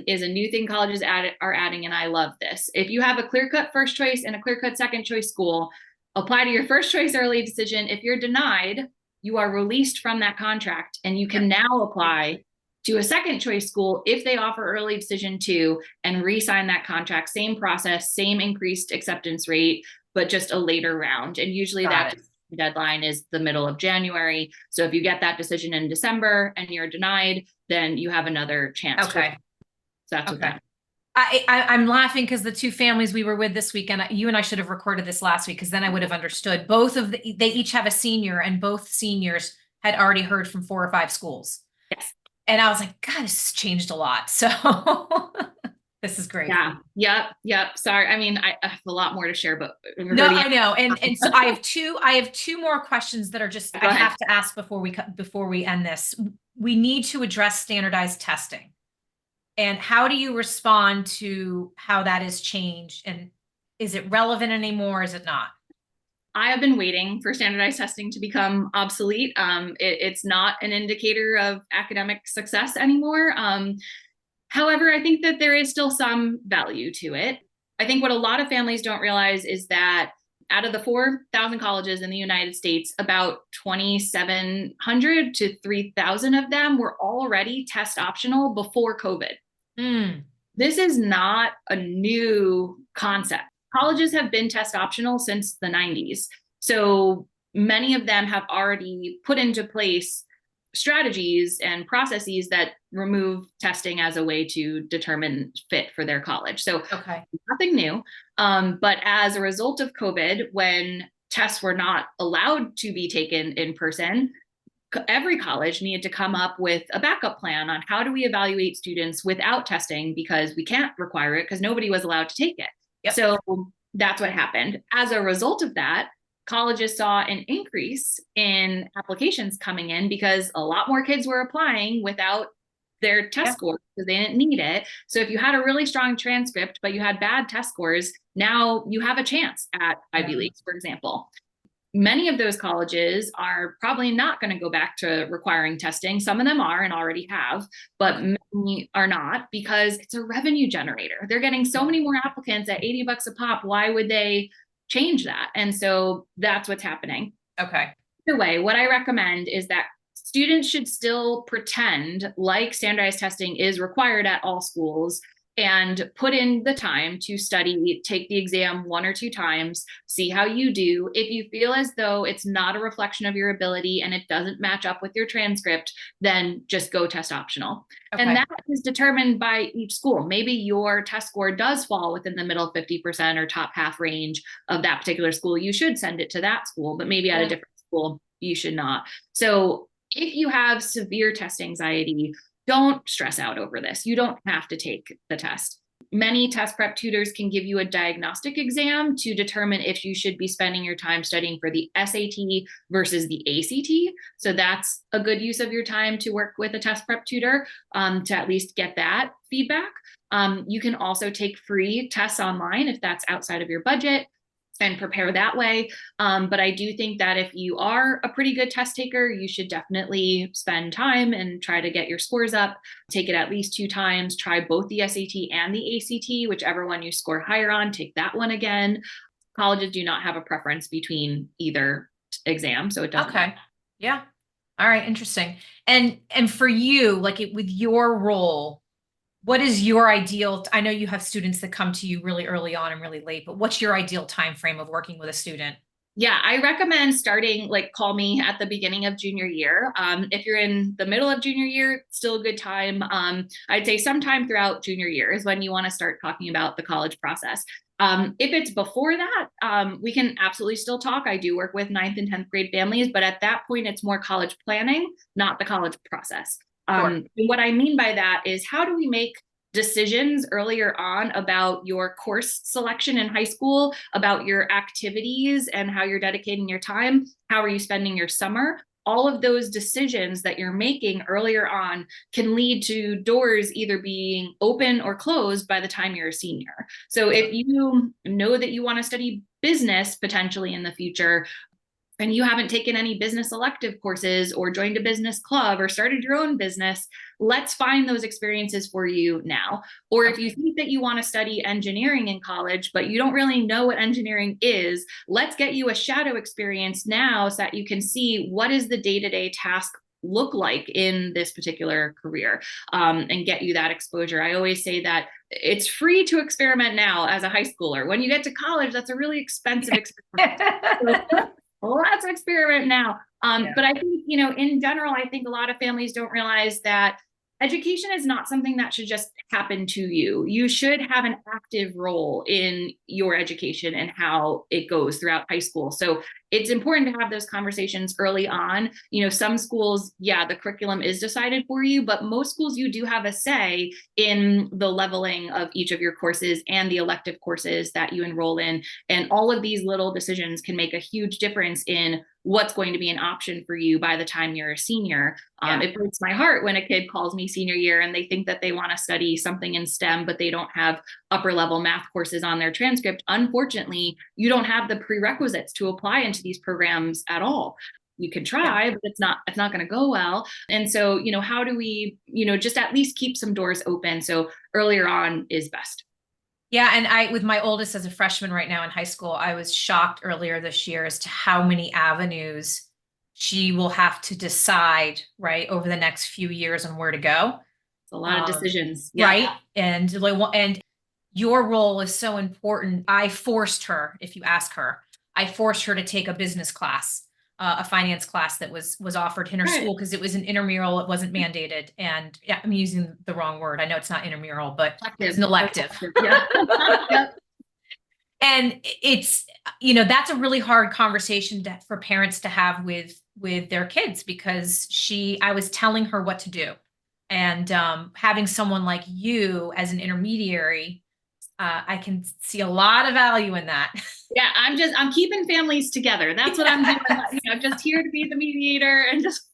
is a new thing colleges are adding, and I love this. If you have a clear-cut first choice and a clear-cut second choice school, apply to your first choice early decision. If you're denied, you are released from that contract, and you can now apply to a second choice school if they offer early decision 2 and re-sign that contract. Same process, same increased acceptance rate, but just a later round. And usually that deadline is the middle of January. So if you get that decision in December and you're denied, then you have another chance. So that's what that. I'm laughing because the two families we were with this weekend, you and I should have recorded this last week because then I would have understood. They each have a senior, and both seniors had already heard from 4 or 5 schools. Yes. And I was like, God, this has changed a lot. So this is great. Yeah. Yep. Sorry. I mean, I have a lot more to share, but No, I know. And so I have two more questions that are just, Go I ahead. have to ask before we end this. We need to address standardized testing. And how do you respond to how that has changed? And is it relevant anymore? Is it not? I have been waiting for standardized testing to become obsolete. It's not an indicator of academic success anymore. However, I think that there is still some value to it. I think what a lot of families don't realize is that out of the 4,000 colleges in the United States, about 2,700 to 3,000 of them were already test optional before COVID. This is not a new concept. Colleges have been test optional since the 90s. So many of them have already put into place strategies and processes that remove testing as a way to determine fit for their college. So Okay. nothing new. But as a result of COVID, when tests were not allowed to be taken in person, every college needed to come up with a backup plan on how do we evaluate students without testing, because we can't require it because nobody was allowed to take it. Yep. So that's what happened. As a result of that, colleges saw an increase in applications coming in because a lot more kids were applying without their test scores because they didn't need it. So if you had a really strong transcript, but you had bad test scores, now you have a chance at Ivy Leagues, for example. Many of those colleges are probably not going to go back to requiring testing. Some of them are and already have, but many are not because it's a revenue generator. They're getting so many more applicants at $80 a pop. Why would they change that? And so that's what's happening. Okay. Either way, what I recommend is that students should still pretend like standardized testing is required at all schools and put in the time to study, take the exam 1 or 2 times, see how you do. If you feel as though it's not a reflection of your ability and it doesn't match up with your transcript, then just go test optional. Okay. And that is determined by each school. Maybe your test score does fall within the middle 50% or top half range of that particular school. You should send it to that school, but maybe at a different school, you should not. So if you have severe test anxiety, don't stress out over this. You don't have to take the test. Many test prep tutors can give you a diagnostic exam to determine if you should be spending your time studying for the SAT versus the ACT. So that's a good use of your time to work with a test prep tutor to at least get that feedback. You can also take free tests online if that's outside of your budget and prepare that way. But I do think that if you are a pretty good test taker, you should definitely spend time and try to get your scores up. Take it at least 2 times, try both the SAT and the ACT, whichever one you score higher on, take that one again. Colleges do not have a preference between either exam, so it doesn't matter. Yeah. All right. Interesting. And for you, like with your role, what is your ideal? I know you have students that come to you really early on and really late, but what's your ideal time frame of working with a student? Yeah, I recommend starting, like, call me at the beginning of junior year. If you're in the middle of junior year, still a good time. I'd say sometime throughout junior year is when you want to start talking about the college process. If it's before that, we can absolutely still talk. I do work with 9th and 10th grade families, but at that point, it's more college planning, not the college process. What I mean by that is, how do we make decisions earlier on about your course selection in high school, about your activities and how you're dedicating your time? How are you spending your summer? All of those decisions that you're making earlier on can lead to doors either being open or closed by the time you're a senior. So if you know that you want to study business potentially in the future, and you haven't taken any business elective courses or joined a business club or started your own business, let's find those experiences for you now. Or if you think that you want to study engineering in college, but you don't really know what engineering is, let's get you a shadow experience now so that you can see what is the day-to-day task look like in this particular career, and get you that exposure. I always say that it's free to experiment now as a high schooler. When you get to college, that's a really expensive experiment. Let's experiment now. But I think, in general, I think a lot of families don't realize that Education is not something that should just happen to you. You should have an active role in your education and how it goes throughout high school. So it's important to have those conversations early on. Some schools, yeah, the curriculum is decided for you, but most schools, you do have a say in the leveling of each of your courses and the elective courses that you enroll in. And all of these little decisions can make a huge difference in what's going to be an option for you by the time you're a senior. It breaks my heart when a kid calls me senior year and they think that they want to study something in STEM, but they don't have upper level math courses on their transcript. Unfortunately, you don't have the prerequisites to apply into these programs at all. You can try, but it's not going to go well. And so, how do we, just at least keep some doors open? So earlier on is best. Yeah. And with my oldest as a freshman right now in high school, I was shocked earlier this year as to how many avenues she will have to decide, right, over the next few years on where to go. It's a lot of decisions. Right. And your role is so important. I forced her, if you ask her, I forced her to take a business class, a finance class that was offered in her school because it was an intramural. It wasn't mandated. And yeah, I'm using the wrong word. I know it's not intramural, but it's an elective. Yeah. Yep. And it's, that's a really hard conversation for parents to have with their kids, because I was telling her what to do. And having someone like you as an intermediary, I can see a lot of value in that. Yeah, I'm keeping families together. That's what I'm doing. I'm just here to be the mediator and just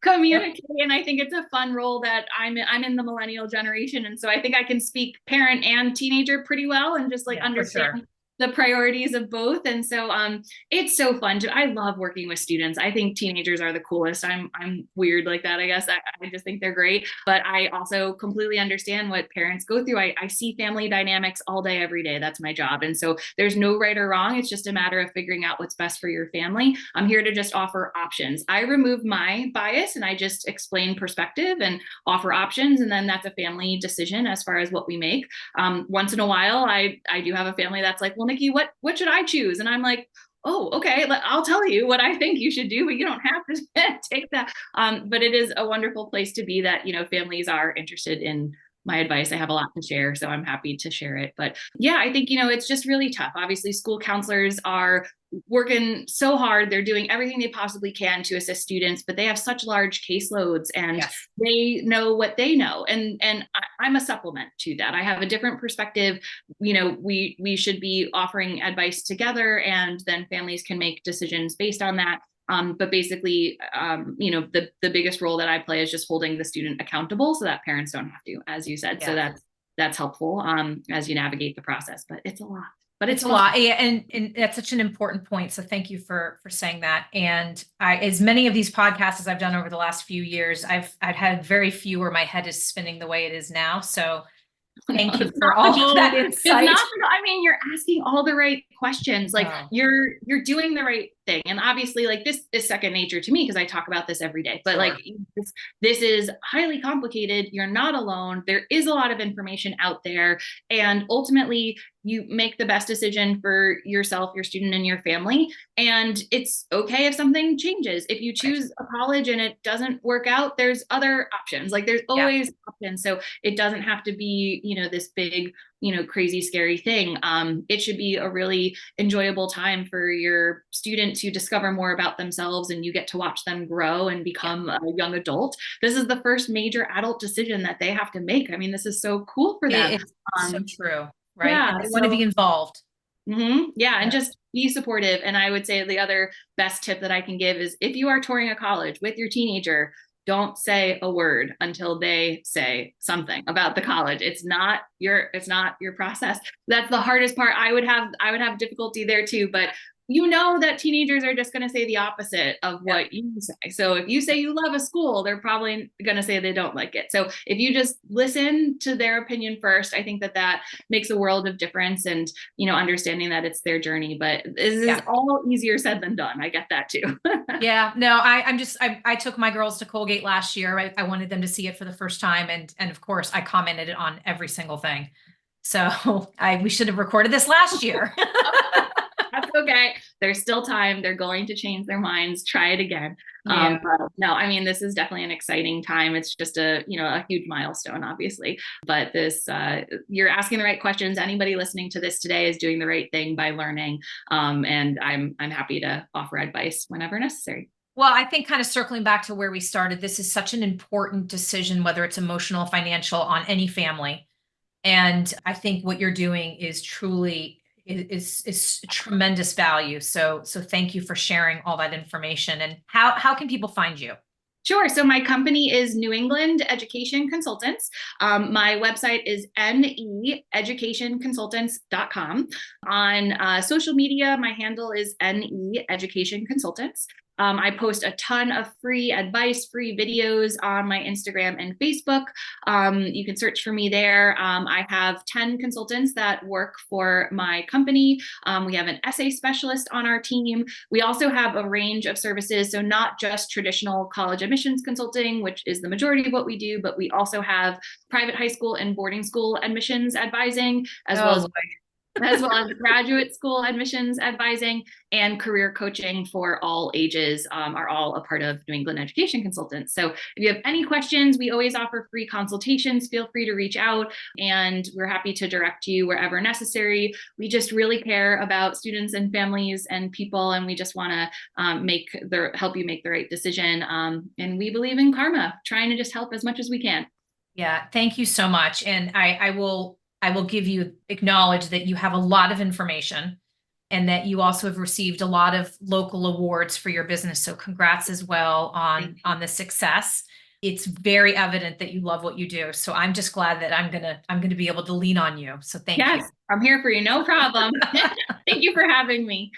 communicate. Yep. And I think it's a fun role that I'm in the millennial generation. And so I think I can speak parent and teenager pretty well and just understand the priorities of both. And so it's so fun I love working with students. I think teenagers are the coolest. I'm weird like that, I guess. I just think they're great, but I also completely understand what parents go through. I see family dynamics all day, every day. That's my job. And so there's no right or wrong. It's just a matter of figuring out what's best for your family. I'm here to just offer options. I remove my bias and I just explain perspective and offer options. And then that's a family decision as far as what we make. Once in a while, I do have a family that's like, well, Nikki, what should I choose? And I'm like, oh, okay, I'll tell you what I think you should do, but you don't have to take that. But it is a wonderful place to be that, families are interested in my advice. I have a lot to share, so I'm happy to share it. But yeah, I think, it's just really tough. Obviously, school counselors are working so hard. They're doing everything they possibly can to assist students, but they have such large caseloads and they know what they know. And I'm a supplement to that. I have a different perspective. We should be offering advice together, and then families can make decisions based on that. But basically, the biggest role that I play is just holding the student accountable so that parents don't have to, as you said. So that's helpful as you navigate the process, but it's a lot. But it's a lot. Yeah, and that's such an important point. So thank you for saying that. And as many of these podcasts as I've done over the last few years, I've had very few where my head is spinning the way it is now. So thank you for all of that insight. You're asking all the right questions. You're doing the right thing. And obviously, this is second nature to me because I talk about this every day. But this is highly complicated. You're not alone. There is a lot of information out there. And ultimately, you make the best decision for yourself, your student, and your family. And it's okay if something changes. If you choose a college and it doesn't work out, there's other options. There's always options. So it doesn't have to be, this big, crazy, scary thing. It should be a really enjoyable time for your student to discover more about themselves, and you get to watch them grow and become a young adult. This is the first major adult decision that they have to make. This is so cool for them. It's so true. Right. Yeah, they want to be involved. Yeah. And just be supportive. And I would say the other best tip that I can give is if you are touring a college with your teenager, don't say a word until they say something about the college. It's not your process. That's the hardest part. I would have difficulty there too, but that teenagers are just going to say the opposite of what you say. So if you say you love a school, they're probably going to say they don't like it. So if you just listen to their opinion first, I think that makes a world of difference, and, understanding that it's their journey, but this is all easier said than done. I get that too. Yeah, no, I took my girls to Colgate last year. I wanted them to see it for the first time. And of course I commented on every single thing. So we should have recorded this last year. That's okay. There's still time. They're going to change their minds. Try it again. Yeah. But no, I mean, this is definitely an exciting time. It's just a huge milestone, obviously. But you're asking the right questions. Anybody listening to this today is doing the right thing by learning. And I'm happy to offer advice whenever necessary. Well, I think kind of circling back to where we started, this is such an important decision, whether it's emotional, financial, on any family. And I think what you're doing is truly is tremendous value. So thank you for sharing all that information. And how can people find you? Sure. So my company is New England Education Consultants. My website is needucationconsultants.com. On social media, my handle is needucationconsultants. I post a ton of free advice, free videos on my Instagram and Facebook. You can search for me there. I have 10 consultants that work for my company. We have an essay specialist on our team. We also have a range of services, so not just traditional college admissions consulting, which is the majority of what we do, but we also have private high school and boarding school admissions advising, as well as graduate school admissions advising, and career coaching for all ages are all a part of New England Education Consultants. So if you have any questions, we always offer free consultations. Feel free to reach out, and we're happy to direct you wherever necessary. We just really care about students and families and people, and we just want to help you make the right decision. And we believe in karma, trying to just help as much as we can. Yeah, thank you so much. And I will acknowledge that you have a lot of information and that you also have received a lot of local awards for your business. So congrats as well on the success. It's very evident that you love what you do. So I'm just glad that I'm gonna be able to lean on you. So thank you. I'm here for you. No problem. Thank you for having me.